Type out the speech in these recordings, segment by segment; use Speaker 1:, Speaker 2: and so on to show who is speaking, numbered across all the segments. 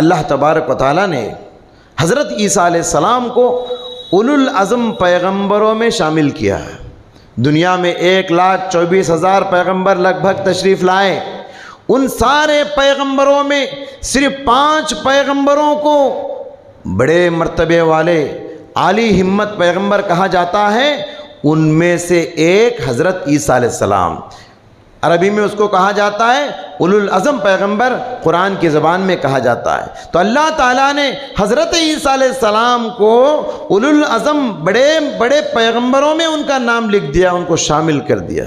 Speaker 1: اللہ تبارک و تعالیٰ نے حضرت عیسیٰ علیہ السلام کو اولو العزم پیغمبروں میں شامل کیا ہے۔ دنیا میں 1,24,000 پیغمبر لگ بھگ تشریف لائے، ان سارے پیغمبروں میں صرف 5 پیغمبروں کو بڑے مرتبے والے عالی ہمت پیغمبر کہا جاتا ہے۔ ان میں سے ایک حضرت عیسیٰ علیہ السلام، عربی میں اس کو کہا جاتا ہے اولو العزم پیغمبر، قرآن کی زبان میں کہا جاتا ہے۔ تو اللہ تعالیٰ نے حضرت عیسیٰ علیہ السلام کو اولو العزم بڑے بڑے پیغمبروں میں ان کا نام لکھ دیا، ان کو شامل کر دیا۔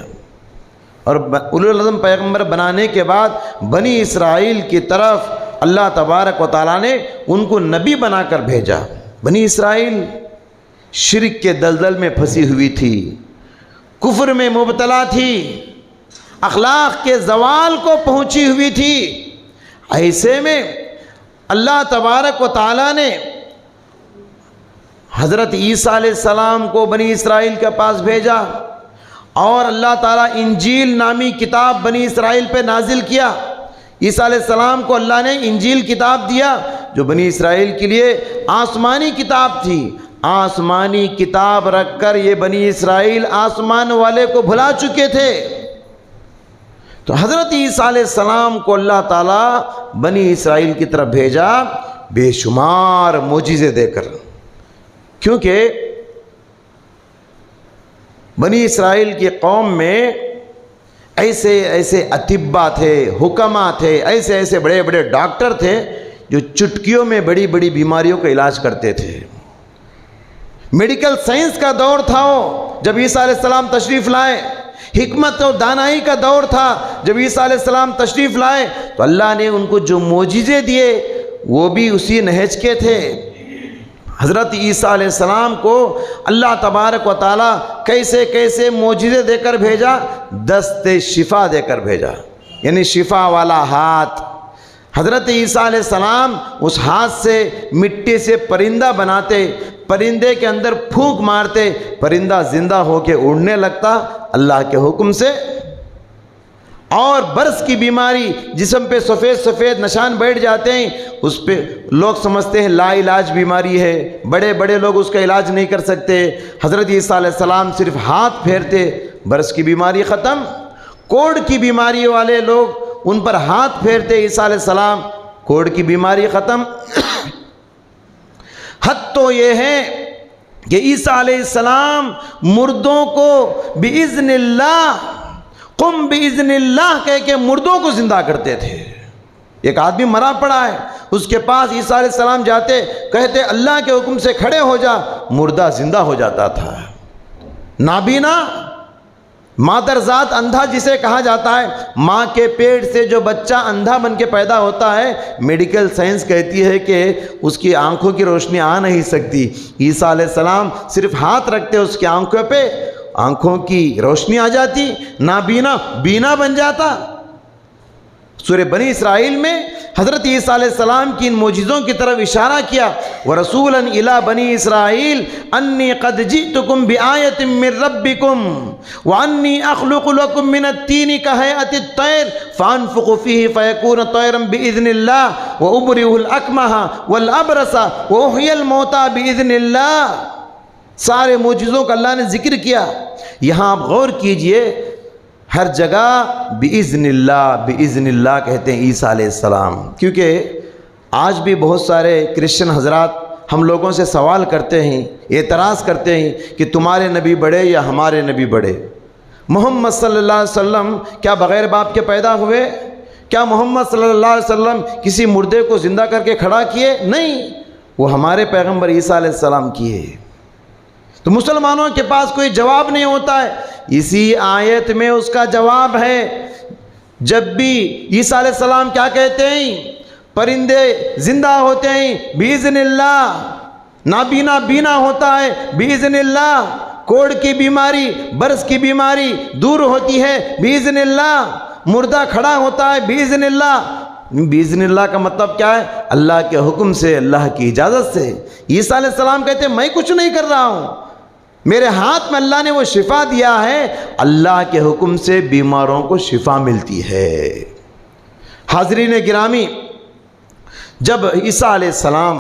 Speaker 1: اور اولو العزم پیغمبر بنانے کے بعد بنی اسرائیل کی طرف اللہ تبارک و تعالیٰ نے ان کو نبی بنا کر بھیجا۔ بنی اسرائیل شرک کے دلدل میں پھنسی ہوئی تھی، کفر میں مبتلا تھی، اخلاق کے زوال کو پہنچی ہوئی تھی۔ ایسے میں اللہ تبارک و تعالیٰ نے حضرت عیسیٰ علیہ السلام کو بنی اسرائیل کے پاس بھیجا، اور اللہ تعالیٰ انجیل نامی کتاب بنی اسرائیل پہ نازل کیا۔ عیسیٰ علیہ السلام کو اللہ نے انجیل کتاب دیا جو بنی اسرائیل کے لیے آسمانی کتاب تھی۔ آسمانی کتاب رکھ کر یہ بنی اسرائیل آسمان والے کو بھلا چکے تھے۔ تو حضرت عیسیٰ علیہ السلام کو اللہ تعالیٰ بنی اسرائیل کی طرف بھیجا بے شمار معجزے دے کر، کیونکہ بنی اسرائیل کی قوم میں ایسے ایسے اطباء تھے، حکماء تھے، ایسے ایسے بڑے بڑے ڈاکٹر تھے جو چٹکیوں میں بڑی بڑی بیماریوں کا علاج کرتے تھے۔ میڈیکل سائنس کا دور تھا وہ جب عیسیٰ علیہ السلام تشریف لائے، حکمت و دانائی کا دور تھا جب عیسیٰ علیہ السلام تشریف لائے۔ تو اللہ نے ان کو جو معجزے دیے وہ بھی اسی نہج کے تھے۔ حضرت عیسیٰ علیہ السلام کو اللہ تبارک و تعالیٰ کیسے کیسے معجزے دے کر بھیجا؟ دست شفا دے کر بھیجا، یعنی شفا والا ہاتھ۔ حضرت عیسیٰ علیہ السلام اس ہاتھ سے مٹی سے پرندہ بناتے، پرندے کے اندر پھونک مارتے، پرندہ زندہ ہو کے اڑنے لگتا اللہ کے حکم سے۔ اور برس کی بیماری، جسم پہ سفید سفید نشان بیٹھ جاتے ہیں، اس پہ لوگ سمجھتے ہیں لا علاج بیماری ہے، بڑے بڑے لوگ اس کا علاج نہیں کر سکتے۔ حضرت عیسیٰ علیہ السلام صرف ہاتھ پھیرتے، برس کی بیماری ختم۔ کوڑ کی بیماری والے لوگ ان پر ہاتھ پھیرتے، عیسیٰ علیہ السلام، کوڑ کی بیماری ختم۔ حد تو یہ ہے کہ عیسیٰ علیہ السلام مردوں کو بِإِذْنِ اللہ، قم بِإِذْنِ اللہ کہہ کے مردوں کو زندہ کرتے تھے۔ ایک آدمی مرا پڑا ہے، اس کے پاس عیسیٰ علیہ السلام جاتے، کہتے اللہ کے حکم سے کھڑے ہو جا، مردہ زندہ ہو جاتا تھا۔ نابینا، مادر ذات اندھا جسے کہا جاتا ہے، ماں کے پیٹ سے جو بچہ اندھا بن کے پیدا ہوتا ہے، میڈیکل سائنس کہتی ہے کہ اس کی آنکھوں کی روشنی آ نہیں سکتی۔ عیسیٰ علیہ السلام صرف ہاتھ رکھتے، اس کی آنکھوں پہ آنکھوں کی روشنی آ جاتی، نابینا بینا بن جاتا۔ سورہ بنی اسرائیل میں حضرت عیسیٰ علیہ السلام کی ان معجزوں کی طرف اشارہ کیا، وَرَسُولًا إِلَىٰ بَنِي إِسْرَائِيلَ أَنِّي قَدْ جِئْتُكُمْ بِآيَةٍ مِّن رَّبِّكُمْ وَأَنِّي أَخْلُقُ لَكُم مِّنَ الطِّينِ كَهَيْئَةِ الطَّيْرِ فَأَنفُخُ فِيهِ فَيَكُونُ طَيْرًا بِإِذْنِ اللَّهِ وَأُبْرِئُ الْأَكْمَحَ وَالْأَبْرَصَ وَأُحْيِي الْمَوْتَىٰ بِإِذْنِ اللَّهِ۔ سارے معجزوں کا اللہ نے ذکر کیا۔ یہاں آپ غور کیجئے، ہر جگہ بِإِذْنِ اللہ بِإِذْنِ اللہ کہتے ہیں عیسیٰ علیہ السلام، کیونکہ آج بھی بہت سارے کرسچن حضرات ہم لوگوں سے سوال کرتے ہیں، اعتراض کرتے ہیں کہ تمہارے نبی بڑے یا ہمارے نبی بڑے؟ محمد صلی اللہ علیہ وسلم کیا بغیر باپ کے پیدا ہوئے؟ کیا محمد صلی اللہ علیہ وسلم کسی مردے کو زندہ کر کے کھڑا کیے؟ نہیں، وہ ہمارے پیغمبر عیسیٰ علیہ السلام کیے۔ تو مسلمانوں کے پاس کوئی جواب نہیں ہوتا ہے، اسی آیت میں اس کا جواب ہے۔ جب بھی عیسیٰ علیہ السلام کیا کہتے ہیں؟ پرندے زندہ ہوتے ہیں بِإِذْنِ اللہ، نابینا بینا ہوتا ہے بِإِذْنِ اللہ، کوڑ کی بیماری، برس کی بیماری دور ہوتی ہے بِإِذْنِ اللہ، مردہ کھڑا ہوتا ہے بِإِذْنِ اللہ۔ بِإِذْنِ اللہ کا مطلب کیا ہے؟ اللہ کے حکم سے، اللہ کی اجازت سے۔ عیسیٰ علیہ السلام کہتے ہیں میں کچھ نہیں کر رہا ہوں، میرے ہاتھ میں اللہ نے وہ شفا دیا ہے، اللہ کے حکم سے بیماروں کو شفا ملتی ہے۔ حاضرین گرامی، جب عیسیٰ علیہ السلام